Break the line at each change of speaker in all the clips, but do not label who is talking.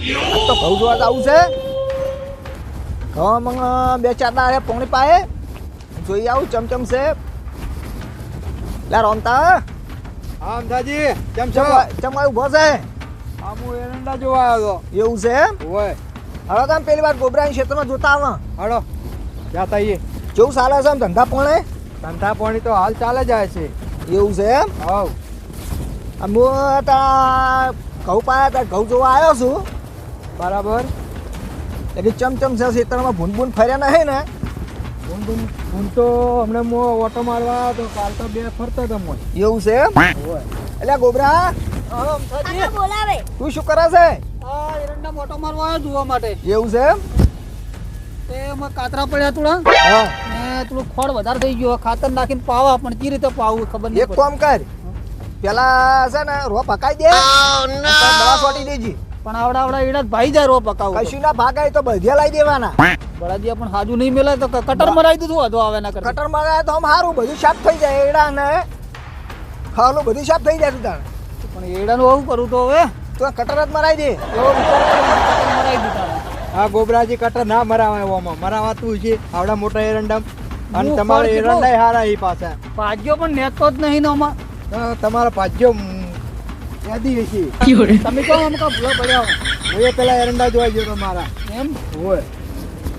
તો ઘઉં જોવા જવું છે ઘઉં બે ચાર દાડે પોણી પાએ જોઈ આવું ચમચમ છે લે રમતા
હા અમદાજી કેમ છો?
ચમવા ઉભો છે
આ હું એરંડા જોવા આવ્યો
એવું છે એમ
ઓય
હવે તમે પેલી વાર ગોબરાની ક્ષેત્રમાં જોતા આવો
હાલો જાતા આવીએ.
કેવું ચાલે છે એમ ધંધા પોણે
ધંધા પાણી તો હાલ ચાલે જાય છે.
એવું છે એમ
હવ
હું ત્યાં ઘઉં પાયા ત્યાં ઘઉં જોવા આવ્યો છું
બરાબર.
એટલે ચમચમ છે ક્ષેત્રમાં ભૂન ભૂન ફર્યા નહીં ને
હું તો હમણાં મો ઓટો મારવા આવ્યો તો કાલ તો બે ફરતો હતો મોય.
એવું છે એમ
ઓય
એટલે ગોબરા
આને બોલાવે
તું શું કરે છે
આ એરંડા મોટો મારવા આવ્યો જોવા માટે.
એવું છે એમ
તે એમાં કાતરા પડ્યા થોડા
હા
ને થોડું ખોડ વધારે થઈ ગયો ખાતર નાખીને પાવા પણ કઈ રીતે પાવું ખબર નહીં
એક કામ કર પેલા છે ને રો પકાઈ દે દવા છોટી દેજી
પણ આવડા એડા ભાઈ જાય રો પકાવું
કશું ના ભાગાય તો બધે લાવી દેવાના
બળાદિયા પણ હાજુ નહીં મેલે તો કટર મરાઈ દીધું હતો આવે ના કરતા.
કટર મગાય તો આમ સારું બધું સાફ થઈ જાય એડા ને ખાવાનું બધું સાફ થઈ જાય તાણ
પણ એડાનું આવું કરું તો હવે
તો કટર જ મરાઈ દે
એવો વિચાર કર્યો કે કટર મરાઈ દીધા.
હા ગોબરાજી કટર ના મરાવે એવામાં મરાવાતું છે આવડા મોટા એરંડા અને
હું
તમારે
ખોળ કેટલો?
એરંડા હારા એ પાછા
ભાગ્યો પણ નેતો જ નહીં ને આમાં.
તમારા ભાજ્યો યાદી હશે.
તમે કહો આમ કા ભૂલા પડ્યા હો.
હું એ પેલા એરંડા જોવા ગયો તમારા
એમ
હોય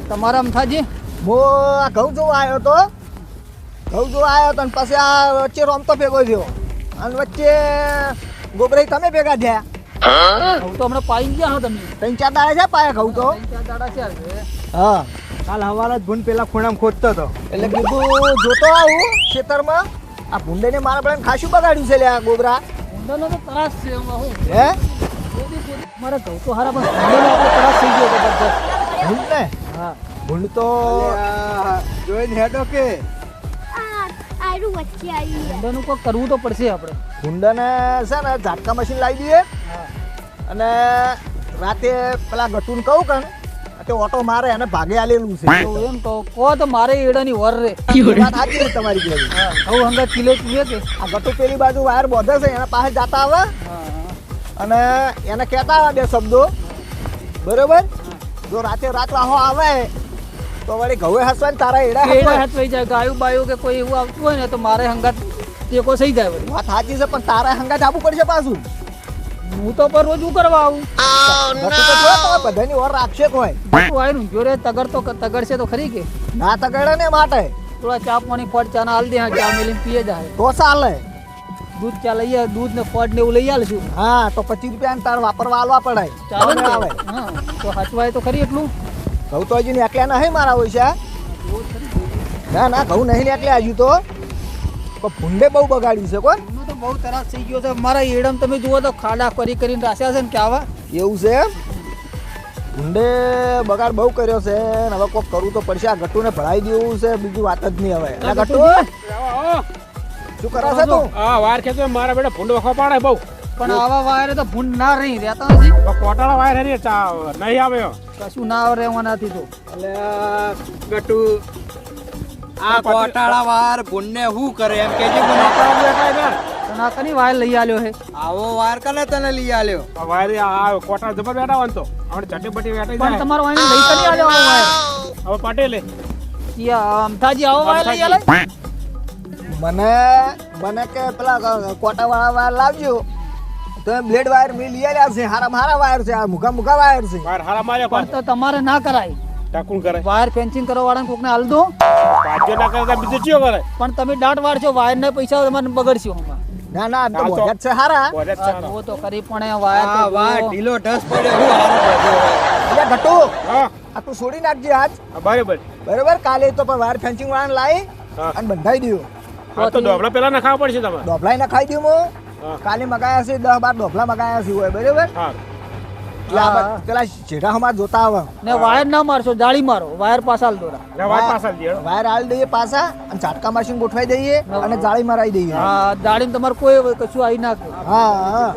તમારા અમથાજી
હું આ ઘઉં જોવા આવ્યો તો ઘઉં જોવા આવ્યો તો ને પછી આ વચ્ચે રમતો ભેગો થયો અને વચ્ચે ગોબરાઈ તમે ભેગા થયા
હું તો હમણાં પાઈ ગયા હો તમે
ત્રણ ચાર દાડા છે પાયા ઘઉં તો
ત્રણ ચાર દાડા છે આજે.
હા
કાલ હવારે જ ભૂન પેલા ખૂણામાં ખોદતો હતો
એટલે કીધું જોતો આવું ખેતરમાં આ ભૂંડે ને મારા પેલા ખાસું બગાડ્યું છે લે આ ગોબરા
ઊંડાનો તો ત્રાસ છે એમાં હું
હે
મારા ઘઉં તો હારા પણ ઊંડાનો આપણો ત્રાસ થઈ ગયો જબરદસ્ત.
ભૂંડ ને
હા
ભૂંડ તો
જોઈને હેડો કે
આયરું વચ્ચે આવી
ઊંડાનું કોઈ કરવું તો પડશે આપણે.
ભૂંડાને છે ને ઝાટકા મશીન લાવી દઈએ
હા
અને રાતે પેલા ગટુને કહું કણ તે ઓટો મારે અને ભાગે આલેલું છે
તો એમ તો કહો તો મારે એડાની વર રે
વાત સાચી છે તમારી કેવી
હા ઘઉં હંગા કિલો પીએ કે
આ ગટુ પેલી બાજુ વાયર બોધે છે એના પાસે જાતા આવે
હા
અને એને કહેતા આવે બે શબ્દો બરોબર જો રાતે રાત વાહો આવે તો વળી ઘઉં હસવા ને તારા એડા
એડા
હસવા
હાથ થઈ જાય ગાયું બાયું કે કોઈ એવું આવતું હોય ને તો મારે હંગાત ટેકો થઈ જાય વળી.
વાત સાચી છે પણ તારા હંગા જાવું પડશે પાછું
હું તો પર રોજ કરવા આવું
ગટુ તો જો તમે બધાની ઓર રાખશે કોઈ
તું આવીને ઊંઘ્યો રે તગડશે તો ખરી કે
ના તગડે ને માટે
થોડા ચા પાણી ફોડ ચા ના હાલ દે ચા મેલીને પીએ જાય
તો ચાલે
દૂધ ચા લઈએ દૂધ ને ફોડ ને એવું લઈ આલશું
હા તો 25 રૂપિયા તાર વાપરવા આલવા પડે
ચાલે ને
આવે
હા તો હચવાય તો ખરી એટલું
ઘઉં તો હજી નીકળ્યા નહીં મારા હોય છે ના ના ઘઉં નહીં નીકળ્યા હજુ તો પણ ભૂંડે બહુ બગાડ્યું છે કોણ
એનો તો બહુ ત્રાસ થઈ ગયો છે મારા એડમ તમે જુઓ તો ખાડા કરીને રાખ્યા છે ને કે આવા
એવું છે એમ ભૂંડે બગાડ બહુ કર્યો છે ને હવે કોક કરવું તો પડશે આ ગટ્ટુને ભરાઈ દેવું છે બીજી વાત જ નહીં હવે એટલે ગટ્ટુ શું કરે છે તું
હા વાર ખેતો મારા બેટા ભૂંડ વખો પાડે બહુ
પણ આવા વાયરે તો ભૂંડ ના રહી રહેતા નથી
કોટાળા વાર હરી નહીં આવે
કશું ના રહેવાનાથી તો
એટલે ગટુ આ કોટાળા વાર ભૂનને શું કરે એમ કેજે
પણ આ કની વાયર લઈ આલ્યો હે
આવો વાર કને તને લઈ આલ્યો
વાર આ કોટાળા જબર બેઠા હોય ને તો આપણે ચટી બટી બેઠા
પણ
જાય
તમારો વાયર લઈ કની આલ્યો આવો વાયર
હવે પટેલે
અમથાજી આવો વાયર લઈ આલે
મને કે પેલા કોટા વાળા વાયર લાવજો તો એમ બ્લેડ વાયર મેં લઈ આવ્યા છે હારા વાયર છે આ મુગા વાયર છે
વાર હારા માર્યા
પણ તો તમારે ના કરાય
ટાકું કરે
વાયર ફેન્સિંગ કરવા વાળાને કોકને હાલ દો
પાછો ના કરે બીજું ચિયો કરે
પણ તમે દાંત વાળશો વાયર ના પૈસા તમારે બગડશો હમણાં.
ના ના આમ તો બોજત છે હારા
બોલે
આ જુઓ તો ખરી પણ એ વાયર
આ
તો
વાર
જુઓ.
ઢીલો ઢસ પડ્યો હું હારો પડ્યો
એટલે ગટ્ટુ
હા
આ તું છોડી નાખજે આજ
બરાબર
બરોબર કાલે તો પણ વાયર ફેન્સિંગ વાળાને લાવી
હા.
અને બંધાઈ દઉં
હા તો ડોબલા પેલા નખાવા પડશે તમારે
ડોભલાઈ નખાઈ દઉં હું
હા.
કાલે મગાયા છે 10-12 ડોભલા મગાયા છે હોય બરોબર
હા
એટલે આ પેલા જેઠા અમાર જોતા આવે
ને વાયર ના મારશો જાળી મારો વાયર પાછા હાલ દોરા
વાર પાછળ દીધો
વાયર હાલ દઈએ પાછા અને ઝાટકા મશીન ગોઠવાઈ દઈએ અને જાળી મરાઈ દઈએ
હા દાડીને તમારે કોઈ કશું આવી ના કરે.
હા હા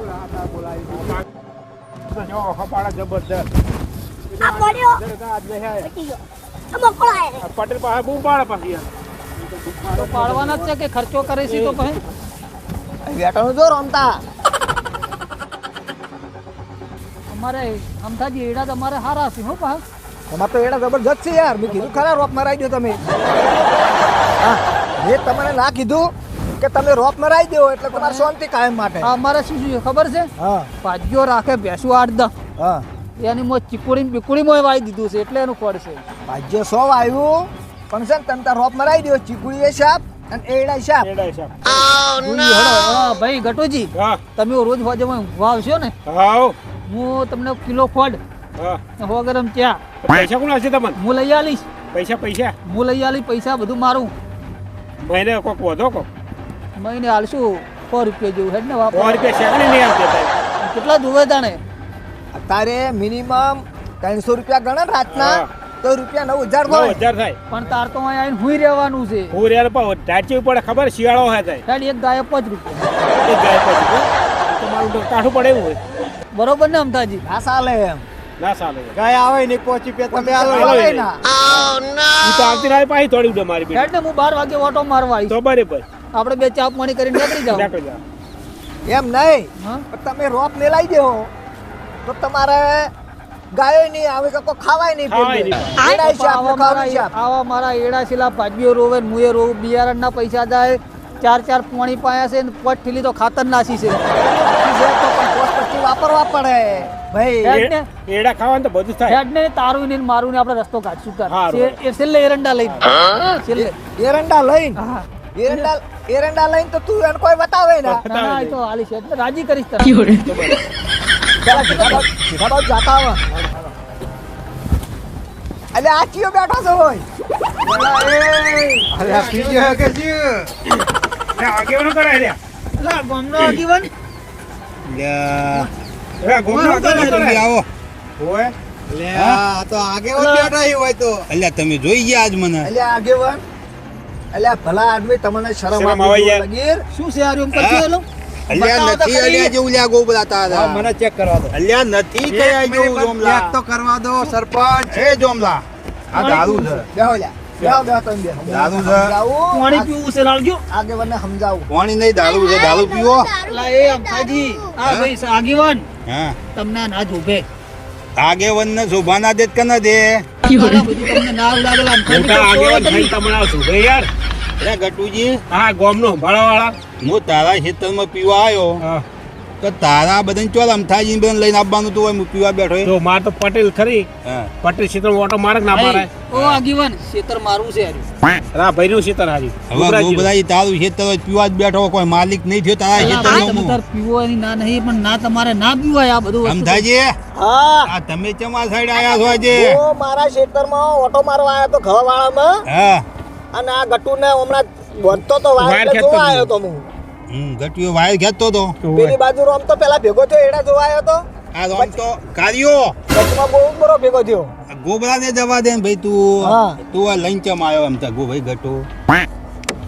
જો વખો પાડે જબરદસ્ત
આ પડ્યો
આજ નહીં આયા.
પટી ગયો આ બકરો આયો
આ પટેલ પાસે બહુ પાડે પાછી યાર.
તો પાડવાના જ છે કે ખર્ચો કરે છે તો પછી
વેટાનું જો રમતા
અમારે અમથાજી એડા તમારે સારા છે હો પા
તમારે તો એડા જબરજસ્ત છે યાર. મેં કીધું ખરા રોપ મરાઈ દો તમે. હા, મેં તમને ના કીધું કે તમે રોપ મરાઈ દો એટલે તમારે શાંતિ કાયમ માટે.
અમારે શું છે ખબર છે
હા
ભાગ્યો રાખે ભેંસું 8-10
હા.
એની મોં ચીકુડી બીકુડીમાં વાઈ દીધું છે એટલે એનું ફળ છે
ભાજ્ય 100 આવ્યું પણ છે ને તમે તાર રોપ મરાઈ દો. ચીકુડી એ શાપ અને એડા શાપ.
એડા હિસાબ.
હા ભાઈ ગટુજી
હા
તમે રોજ વાજમાં ઊંઘવા આવશો ને
હા
હું તમને કિલો ખોડ
હા.
100 ગરમ ચા
પૈસા કોણ હશે તમને?
હું લઈ આલીશ
પૈસા
હું લઈ આલીશ પૈસા બધું મારું
મહિને કોક વધો કોક
મહિને હાલશું 100 રૂપિયા જેવું હેડ ને
100
વાપર
રૂપિયા શેકડી નહીં આવતી તારે.
કેટલા જોવે તાણે
અત્યારે મિનિમમ 300 રૂપિયા ગણે ને રાતના
હા.
તો રૂપિયા 9000 થાય.
9000 થાય.
પણ તાર તો અહીંયા આવીને હુઈ રહેવાનું છે
હું રેલ પાવ ઢાંચી પડે ખબર શિયાળો હોય થાય
હેડ એક ગાય 5 રૂપિયા
એ ગાય પછી તો મારું તો કાઠું પડે એવું હોય
બરોબર ને અમથાજી
આ સાલે એમ
ના ચાલે
ગાય આવે ને 5 રૂપિયા તમે
હાલો
હાલો
એ
એ.
ના.
હું તો આવતી રાત પાછી થોડી ઉડે મારી
હેડ ને હું 12 વાગે ઓટો મારવા આવીશ
તો બરાબર
આપણે બે ચા પાણી કરીને નીકળી જાવ
નીકળી જા.
એમ નહીં
હા
પણ તમે રોપ ને લાવી દેવો તો તમારે ગાય નહીં આવે કે કોઈ ખાવાય નહીં
ખાવાય
પેટ.
નહીં.
એડા હિસાબ ને ખાવાનું હિસાબ.
આવા મારા એડા છેલ્લા ભાજીઓ રોવે ને મુએ રોવું બિયારણના પૈસા જાય 4 પોણી પાયા છે ને 5 ઠીલી તો ખાતર નાસી છે
છે તો પણ પોસ્ટ પછી વાપરવા પડે ભાઈ.
હેડ ને
એડા ખાવાનું તો બધું થાય
હેડ ને તારું ને મારું ને આપણે રસ્તો કાઢશું તાર
હારું.
એ છેલ્લે એરંડા લઈને છેલ્લે
એરંડા લઈને
હા
એરંડા લઈને તો તું એને કોઈ બતાવે ના.
ના ના એ તો હાલી છે એટલે રાજી કરીશ તને
પેલા સીધા બાજુ જાતા આવો. અલે આ ચિયો બેઠો છે હોય.
અરે આ પી ગયો કે શું
આગેવાનો કરાય રે
ગામનો આગેવાન
રે ગોમનો કરાય
આવો
ઓય
લે આ તો આગેવાન બેઠા ઈ હોય તો અલ્યા તમે જોઈ ગયા આજ મને
અલે આગેવાન અલે આ ભલા આદમી તમને શરમ
શરમ
આવે
આવે યાર.
લગીર.
શું છે આ રૂમ કરજો એલો
અલ્યા
બતાવો તો
નથી
ખરી.
અલ્યા જેવું લ્યા ગોબરાતા હતા
મને ચેક કરવા દો
અલ્યા નથી કયા જેવું જોમલા તો કરવા દો સરપંચ એ જોમલા આ દારૂ છે
બેહો લ્યા. બેહો બેહો તમે બેહો.
દારૂ છે.
સમજાવું.
પાણી પીવું છે લાવજો
આગેવાનને સમજાવું.
પાણી નહીં દારૂ છે દારૂ પીવો
અલા એ અમથાજી આ ભાઈ છે આગેવાન
હા
તમને ના જોભે
આગેવન ને શોભા ના દે કે ના દે
બધું તમને ના લાગેલા
મોટા આગેવાન થઈ તમને આવશું ભાઈ યાર
અરે ગટુજી
હા ગોમનો ભાડાવાળા
હું તારા ખેતરમાં પીવા આવ્યો
હા
તો તારા બધાને ચોલ અમથાજી બધાને લઈને આવવાનું તો હું પીવા બેઠો
જો માર તો પટેલ ખરી
હા
પટેલ ક્ષેત્ર ઓટો મારે કે ના મારે
ઓ આગેવાન ખેતર મારું છે યાર
રા ભૈરું ક્ષેત્ર હાજી
હવે ગોબરા તારું ખેતર હોય પીવા જ બેઠો કોઈ માલિક નહીં થયો તારા ખેતરનો
તમે
હું.
તાર પીવાની ના નહીં પણ ના તમારે ના પીવાય આ બધું વસ્તુ.
અમથાજી
હા
આ તમે ચમા સાઈડ આયા છો આજે
હું મારા ખેતરમાં ઓટો મારવા આવ્યો તો ઘરવાળામાં
હા
અને આ ગટુને હમણાં વધતો તો વાયર
વાયર
એટલે
ખેંચતો
જોવા
જ
આવ્યો તો હું.
ગટીયો વાયર ખેંચતો તો
પેલી બાજુ રોમ તો પેલા ભેગો થયો એડા જોવા આવ્યો તો
આ રોમ તો કાર્યો
વચમાં બહુ બરો ભેગો થયો.
ગોબરા ને જવા દે ને ભાઈ તું
હા.
તું આ લઈને ચમ આવ્યો એમ ગો ભાઈ ગટો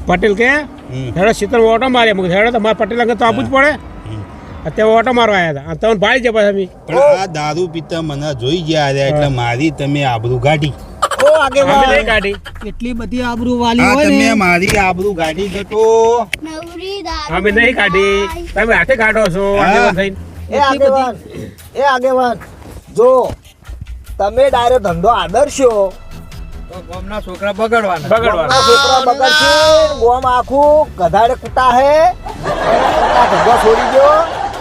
પટેલ કે
હમ.
હેડો ક્ષેત્ર ઓટો મારે મુકે હેડો તો મારા પટેલ અંગે તો આપવું જ પડે
હમ.
અત્યારે ઓટો મારવા આવ્યા હતા તમને ભાઈ જવા તમે
પણ આ દારૂ પીતા મને જોઈ ગયા રે એટલે મારી તમે આબરૂ ગાડી
ઓ આગેવાન.
અમે નહીં કાઢી
એટલી બધી આબરૂ વાલી
આ
હોય
તમે
ને
મારી આબરૂ ગાડી ગટો
નવરી દારૂ
અમે નહીં કાઢી તમે હાથે કાઢો છો
હા.
આગેવાન થઈને
એ આગેવાન એ આગેવાન જો તમે ડાયરેક્ટ ધંધો આદર્શો
ગામના છોકરા બગડવાના
બગડવાનું
ગામના છોકરા બગડશે ગોમ આખું ગધાડે કૂટા હે એના કરતા ધંધો છોડી દો.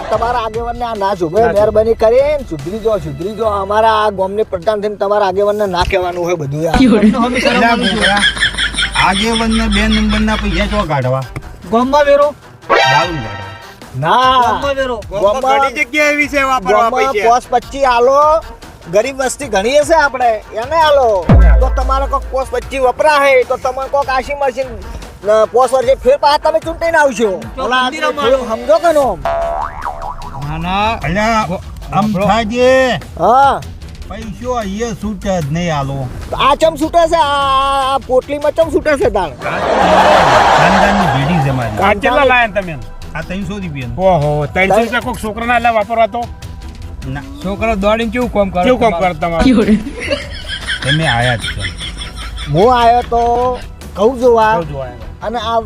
તમારા આગેવાનને આ ના શુભે મહેરબાની કરીને સુધરી જો અમારા આ ગામને પ્રધાન થઈને તમારા આગેવાનને ના કહેવાનું હોય બધું યાર.
આગેવન ને 2 નંબરના પૈસા તો કાઢવા
ગામમાં વેરો
દારૂ કાઢવા
ના
ગામમાં વેરો
ગામમાં
જગ્યા એવી છે
ગામમાં પોસ 25 આલો ગરીબ વસ્તી ઘણી હશે આપણે એને આલો તો તમારે કોક પોસ 25 વપરા હે તો તમે કોક આશી મશીન પોસ વર્ષે ફેર પાછા તમે ચૂંટીને આવશો. ઓલા થોડું સમજો કે નો?
અલ્યા અમથાજી
હા
પૈસો અહીંયા છૂટે જ નહીં આલો
તો આ ચમ છૂટે છે આ પોટલીમાં ચમ છૂટે છે તાણ
ખાનદાનની ભેડી છે મારી
આ કેટલા લાયા ને તમે
આ 300 રૂપિયા
ઓહો 300 રૂપિયા કોઈક છોકરાના એટલે વાપરવા તો
ના
છોકરા દોડીને કેવું કામ કરે
કેવું કામ કરે તમારું
તમે આયા જ છો
હું આવ્યો તો ઘઉં જોવા
જો આયા.
અને આ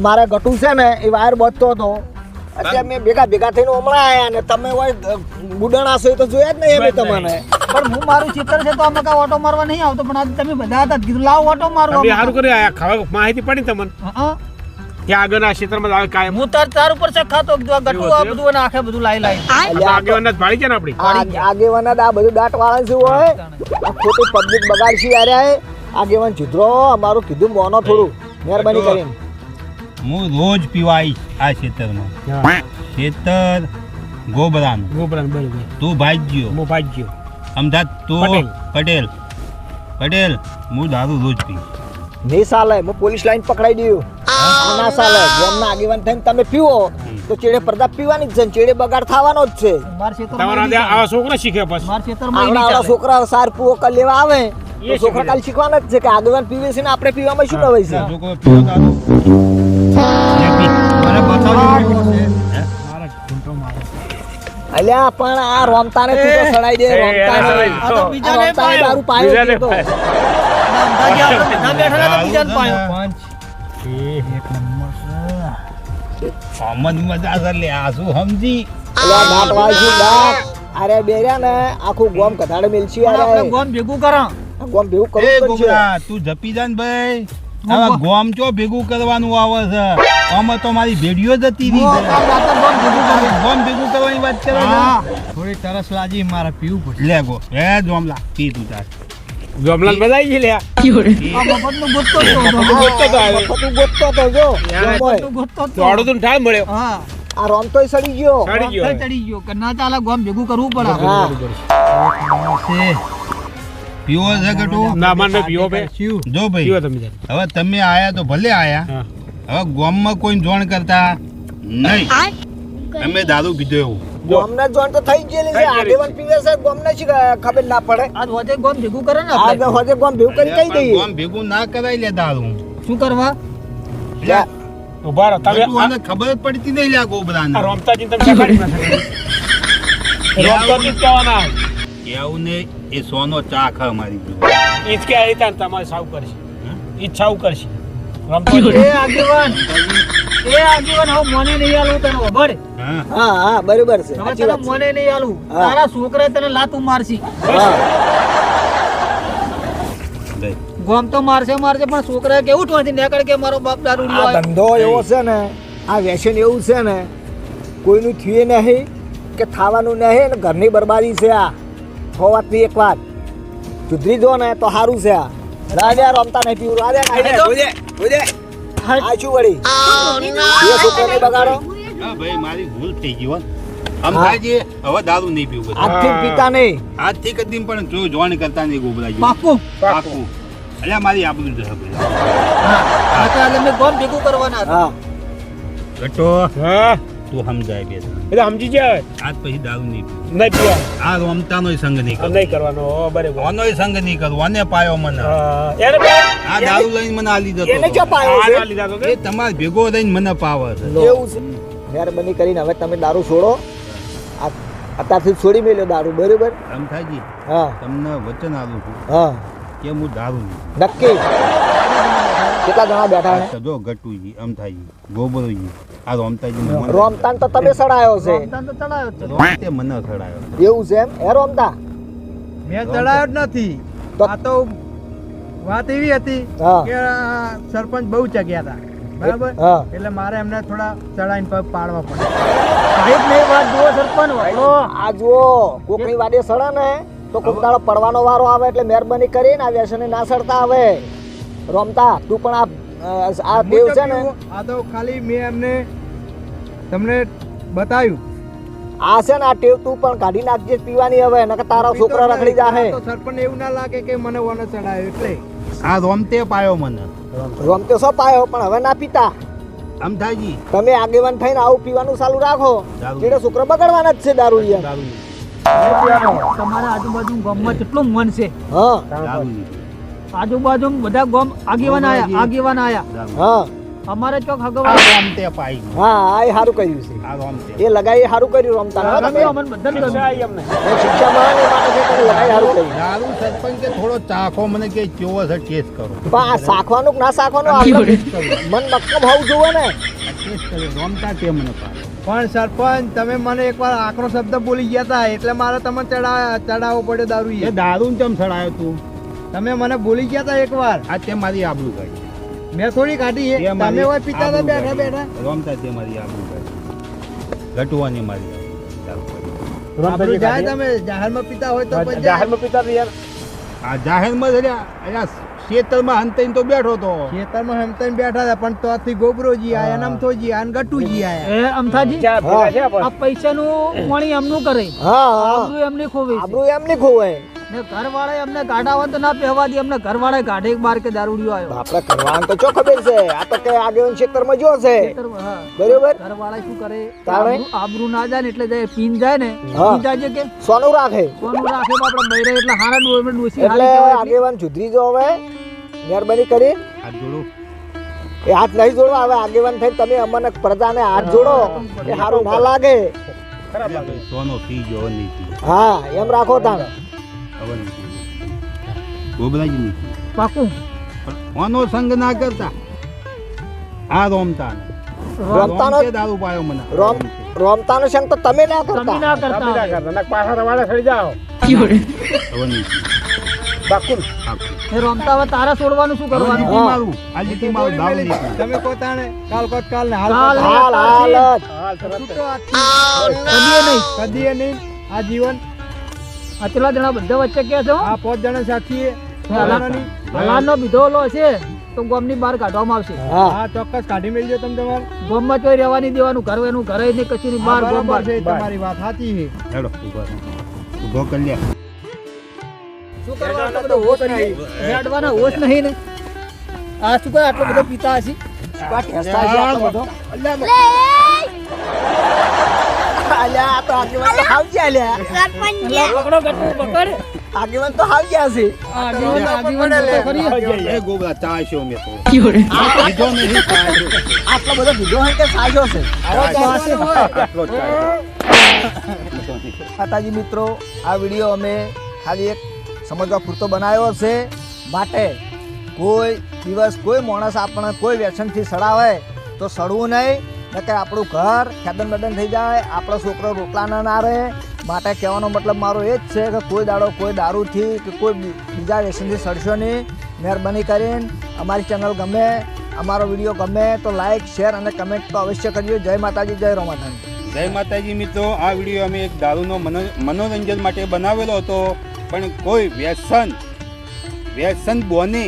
અમારા ગટુ છે ને એ વાયર બચતો હતો અત્યારે મેં ભેગા થઈને હમણાં આયા ને તમે હોય ગુડણ આશો એ તો જોયા જ નહીં અમે તમને.
પણ હું મારું ખેતર છે તો અમે કાંઈ ઓટો મારવા નહીં આવતો, પણ આજે તમે બધા હતા કીધું લાવો ઓટો મારવા.
તમે સારું કર્યું આ ખાવા માહિતી પડી તમને
હા,
ત્યાં આગળના ક્ષેત્રમાં આવે કાયમ
હું તાર ઉપર છે ખાતો કીધું આ ગટુ આ બધું અને આખે બધું લાઈ લાઈ.
આગેવાના જ ભાડી છે ને આપણી
આગેવાના આ બધું દાટ વાળા શું હોય આ ખોટી પબ્લિક બગાડશી યાર. આગેવાન ચિત્રો અમારું કીધું મોનો થોડું મહેરબાની કરીને.
હું રોજ પીવા આવીશ આ ખેતરમાં. ખેતર ગોબરાનું.
બરોબર
તું ભાગ્યો
હું ભાગ્યો
અમદાદ તું પટેલ હું દારૂ રોજ પી.
નહીં ચાલે હું પોલીસ લાઈન પકડાઈ દઉં. ના ચાલે ગામના આગેવાન થઈને તમે પીવો તો ચેડે પડદા પીવાની જ છે ને ચેડે બગાડ થવાનો જ છે.
મારા ખેતરમાં
તમારા
નહીં ચાલે.
આવા છોકરા શીખે પછી
મારા ખેતરમાં નહીં
આવડા
ચાલે.
છોકરા સાર પૂરો કરી લેવા આવે
એ
તો છોકરા કાલ શીખવાના જ છે કે આગેવાન પીવે છે ને આપણે પીવામાં શું નવાઈ છે.
જો કોઈ પીવો દારૂ લે પી. મને બતાવજો હે?
અલ્યા પણ આ રોમતાને તું તો સડાઈ દે. રોમતાને
આ તો બીજાને
રોમતાને
પાયો.
દારૂ પાયો
બીજાને
છે તો.
પાયો.
અંદાજે આપણે બધા બેઠા હતા, બીજાને પાયો.
અમદ મજા કર લે આ શું સમજી.
અલ્યા દાંત વાળશું દાંત. અરે બેર્યા ને આખું ગોમ કધાડે મેલશી
પણ આપણે
અરે
ગોમ ભેગું કરા.
આ ગોમ ભેગું
એ
કરવું પડશે.
ગોબરા તું જપી જા ને ભાઈ. હવે ગોમ ચો ભેગું કરવાનું આવે છે. આમાં તો મારી ભેડીઓ જતી રહી
હું
છે.
કાલ રાતે ગોમ ભેગું કરું.
ગોમ ભેગું કરવાની વાત કરે છે.
થોડી તરસ લાગી મારે પીવું પડશે.
લે ગો એ જોમલા પી તું તાર.
જમલાલ બધાઈ ગઈ લ્યા
આ મફતનું ગોતતો જ હતો.
ગોતતો તો આવે.
વખતું ગોતતો તો જો
યાર,
ગોમ હોય.
મફતનું ગોતતો જ હતો.
દોડો તો ઠાલ મળ્યો
હા,
આ રોમતોય સડી ગયો.
સડી ગયો
ગોમ ચડી ગયો કે ના ચાલે ગોમ ભેગું કરવું પડે.
હા
પીવો છે ગટુ
ના મને પીવો બે
જો ભાઈ
પીવો તમે તાર.
હવે તમે આયા તો ભલે આયા.
હા.
હવે ગોમમાં કોઈ જોણ કરતા નહીં. તમે દારૂ પીધો એવું.
ગોમને જોણ તો થઈ જ ગયેલી છે.
થઈ ગયેલી
આગેવાન પીવે છે ગોમને શી ખબર ના પડે.
આજ વધે ગોમ ભેગું કરે ને
આ
આપણે.
હોજે ગોમ ભેગું કરી કહી
પણ
દઈએ.
ગોમ ભેગું ના કરાય લે દારૂ.
શું કરવા?
લે,
ઉભા રહો તમે
ગટુ આને ખબર જ પડતી નહીં લે ગોબરાને.
આ રોમતાજી તમે શીખવાડી ના શકો. રોમતાજી જ કહેવાના
એવું ને એ સોનો ચાખ અમારી જોડે.
ઈ જ કે આ રીતે તમારે સાવ કરશે ઈ જ સાવ કરશે
એ
રોમતાજી
આગેવાન હવે મને નહીં આલું તને ખબર?
હા
હા હા બરોબર છે
હવે
સાચી
તને
વાત છે.
મને નહીં આલું.
હા.
તારા છોકરા તને લાતું મારશી.
હા
ભાઈ
ગોમ તો મારશે પણ છોકરા કેવું ઠોથી નીકળ કે મારો બાપ દારૂ
આ ધંધો એવો છે ને આ વ્યસન એવું છે ને કોઈનું થયું નહીં કે ખાવાનું નહીં ને ઘરની બરબાદી છે. આ હોવાથી એક વાત સુધરી દો ને તો સારું છે. આ રાજા રમતા નહીં પીવું રાજા આ શું વળી એ છોકરાને બગાડો.
હા ભાઈ મારી ભૂલ થઈ ગઈ હો. આમ થાય છે હવે દારૂ નહીં પીવું બધું.
આજથી પીતા નહીં.
આજથી કદી પણ જો જોણ કરતા નહીં ગોબરા જેવું.
પાકું.
પાકું. અલ્યા મારી આબરૂ જશે ભાઈ.
હા તો એટલે મેં ગોમ ભેગું કરવાના હતા.
હા
ગટો
હા
તું સમજાય બે
એટલે સમજી જાય
આજ પછી દારૂ નહીં પીવું.
નહીં પીવા
આ રમતાનોય સંગ નહીં કરવો.
નહીં કરવાનો બરાબર
ઓનોય સંગ નહીં કરવો. ઓને પાયો મને.
એને બે
આ દારૂ લઈને મને આલી જતો
એને
હતો.
ક્યાં પાયો છે?
આ લીધા તો
એ તમારે ભેગો રહીને મને પાવે છે.
એવું છે મહેરબાની કરીને હવે તમે દારૂ છોડો. અત્યારથી છોડી મેલ્યો દારૂ બરોબર.
રમથાજી
હા
તમને વચન આલું છું
હા
કે હું દારૂ નહીં.
નક્કી કેટલા જણા બેઠા છે?
આ જો ગટુજી અમથાજી ગોબરોજી આ રોમતાજી
રોમતાન તો તમે સડાયો છે.
રમતાન તો ચડાયો જ છે.
રોમતે મને સડાયો.
એવું છે એમ હે રોમતા?
મેં ચડાયો જ નથી.
તો-
આ તો વાત એવી હતી
હા
કે આ સરપંચ બહુ ચગ્યા હતા બરાબર
હા
એટલે મારે એમને થોડા ચડાઈને પગ પાડવા પડે.
સાહેબ ને એ વાત જુઓ સરપંચ વાપરો.
આ જુઓ કોકની વાડે સડે ને તો કોક દાડો પડવાનો વારો આવે એટલે મહેરબાની કરીને આ વ્યસને ના સડતા આવે. રોમતા તું પણ આ દેવ છે ને
આ તો ખાલી મેં એમને તમને બતાવ્યું.
આ છે ને આ ટેવ તું પણ કાઢી નાખજે પીવાની હવે નકર તારા છોકરા રખડી જાહે.
તો સરપંચ એવું ના લાગે કે મને ઓને ચડાયો એટલે
આ રોમતે પાયો મને.
રોમતે સો પાયો પણ હવે ના પીતા.
અમથાજી
તમે આગેવાન થઈને આવું પીવાનું ચાલુ રાખો
દારૂ.
જેને છોકરા બગાડવાના જ છે દારૂ યાર.
દારૂ નહીં.
તમારા આજુબાજુ ગામમાં કેટલું મન છે.
હા
દારૂ નહીં.
આજુબાજુ બધા ગામ આગેવાન આયા
દારૂ.
હા
અમારે ચોક
આ
હગવા
રોમતે પાઈ ગયું.
હા આ સારું કર્યું છે.
આ રોમતે
એ લગાઈ સારું કર્યું રમતા
ગમ્યું અમને બધાને ગમ્યું.
અમને
શિક્ષા મળે ને માટે છે કે લગાઈ સારું કર્યું.
દારૂ સરપંચ કે થોડો ચાખો મને કે કેવો છે ટેસ્ટ કરો.
પણ આ શાખવાનું કે ના શાખવાનું આપણે મન મક્કમ હોવું જોવે ને.
ટેસ્ટ કર્યો રોમતા કે મને પાડે.
પણ સરપંચ તમે મને એકવાર આકરો શબ્દ બોલી ગયા હતા એટલે મારે તમને ચડાવવો પડ્યો દારૂ
એ દારૂ ચમ સડાયો તું
તમે મને બોલી ગયા હતા એકવાર
આ તે મારી આબરૂ કાઢી
મેં થોડી કાઢી
તે
તમે
મારી
હોય પિતા હતા બેઠા
આબરૂ
બેઠા
કાઢી. રમતા તે મારી આબરૂ કાઢી ગટવાની મારી દારૂ કાઢી.
આપણું જાય તમે જાહેરમાં પીતા હોય તો પછી
જાહેરમાં પીતા હતા યાર
આ જાહેરમાં જ અલ્યા ખેતરમાં હંતાઈને તો બેઠો તો
ખેતરમાં હમતાઈને બેઠા હતા પણ તોથી ગોબરોજી આયા નમથોજી આયા ને ગટુજી આયા
એ અમથાજી
ચાર ભેગા છે પણ.
આ પૈસાનું પાણી એમનું કરે
હા
આબરૂ એમની ખોવી છે.
આબરૂ એમ નહીં ખોવાય
ને ઘરવાળાએ અમને ગાડાવા તો ના પહેવા દે અમને ઘરવાળાએ ગાઢે એક બાર કે દારૂડિયો આવ્યો
આપણે કરવાનું તો ચો ખબર છે આ તો કે આગેવાન ક્ષેત્રમાં જો છે
હા
બરોબર
ઘરવાળા શું કરે
તારે?
આબરૂ ના જાય ને એટલે જાય પીન જાય ને
હા.
પીન જાય છે કે
સોનું રાખે
સોનું રાખે તો આપણે બૈરે એટલે હારા ડોસી
એટલે
હારી કહેવાય એટલે.
આગેવાન સુધરી જો હવે મહેરબાની કરી
હાથ જોડો
એ હાથ નહીં જોડવા હવે આગેવાન થઈને તમે અમને પ્રજાને હાથ જોડો એ સારું ના લાગે
સોનો પી ગયો નહીં પી
હા એમ રાખો તાણ
ખબર નહીં ગોબરાજી નહીં
પાકું
પણ ઓનો સંગ ના કરતા આ રોમતા
રમતાનો
દારૂ પાયો મને
રોમતાનો સંગ તો તમે ના
તમે
કરતા
ના
તમે
કરતા
ના
હોય.
કરતા. નક પાછા રવાડે સડી જાઓ.
ખબર નહીં
બાકુલ.
પાકું.
એ રમતા હોય તારે છોડવાનું શું
હવે
કરવાનું
જીતી મારું આ જીતી મારું દારૂ નહીં પીવું.
તમે પોતાને કાલ કોટ કાલ ને હાલ
કાલ.
કોટ
હાલ હાલ જ.
હાલ તરત જ.
છૂટો હાથથી.
કદીએ નહીં
કદીએ નહીં આ જીવન
આટલા જણા બધા વચ્ચે કે છો
આ 5 જણા સાક્ષી
હલાનો બીધો લો છે તો ગામની બહાર કાઢવામાં આવશે
હા
હા ચોક્કસ કાઢી મેળજો તમે તમારે
ગામમાં ચોય રહેવાની દેવાનું ઘર એનું ઘરે નહીં કશું નહીં બહાર ગામ
બરાબર
બહાર
છે તમારી વાત સાચી છે
હેડો ઊભા રહો. ઊભો કરી લે
શું કરવા આટલો બધો હોશ નહીં હેડવાના હોશ નહીં ને આ શું કરે આટલો બધો પીતા હશે
ટેસ્ટા છે આટલો બધો. અલ્યા, આ તો આગેવાન તો હાવ ગયા લ્યા.
સરપંચ
પકડો ગટુ પકડ
આગેવાન તો હાવ ગયા છે
આગેવાન તો ખરી.
એ ગોબરા ચાશો મેં તો લીધો નહીં ચાશો.
આટલો બધો બીજો હોય કે સાજો છે
આટલો જ ચાશો.
માતાજી મિત્રો આ વિડીયો અમે ખાલી એક સમજવા પૂરતો બનાવ્યો છે માટે કોઈ દિવસ કોઈ માણસ આપણને કોઈ વ્યસનથી સડાવે તો સડવું નહીં નકર આપણું ઘર ખેદન બદન થઈ જાય આપણો છોકરો રોટલા ના રહે માટે કહેવાનો મતલબ મારો એ જ છે કે કોઈ દાડો કોઈ દારૂથી કે કોઈ બીજા વ્યસનથી સડશો નહીં મહેરબાની કરીને અમારી ચેનલ ગમે અમારો વિડીયો ગમે તો લાઈક શેર અને કમેન્ટ તો અવશ્ય કરજો જય માતાજી જય રોમાતાજી
જય માતાજી મિત્રો આ વિડીયો અમે એક દારૂનો મનોરંજન માટે બનાવેલો હતો પણ કોઈ વ્યસન બોને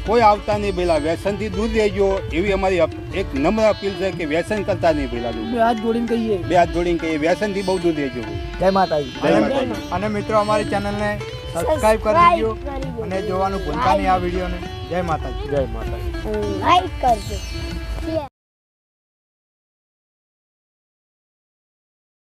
કોઈ આવતા નહીં પેલા વ્યસનથી દૂર રહેજો એવી અમારી એક નમ્ર અપીલ છે કે વ્યસન કરતા નહીં પેલા
બે હાથ જોડીને કહીએ
બે હાથ જોડીને કહીએ વ્યસનથી બહુ દૂર રહેજો
જય માતાજી
જય માતાજી
અને મિત્રો અમારી ચેનલને સબસ્ક્રાઇબ કરી દીજો અને જોવાનું ભૂલતા નહીં આ વિડીયોને જય માતાજી
જય માતાજી.
લાઈક કરજો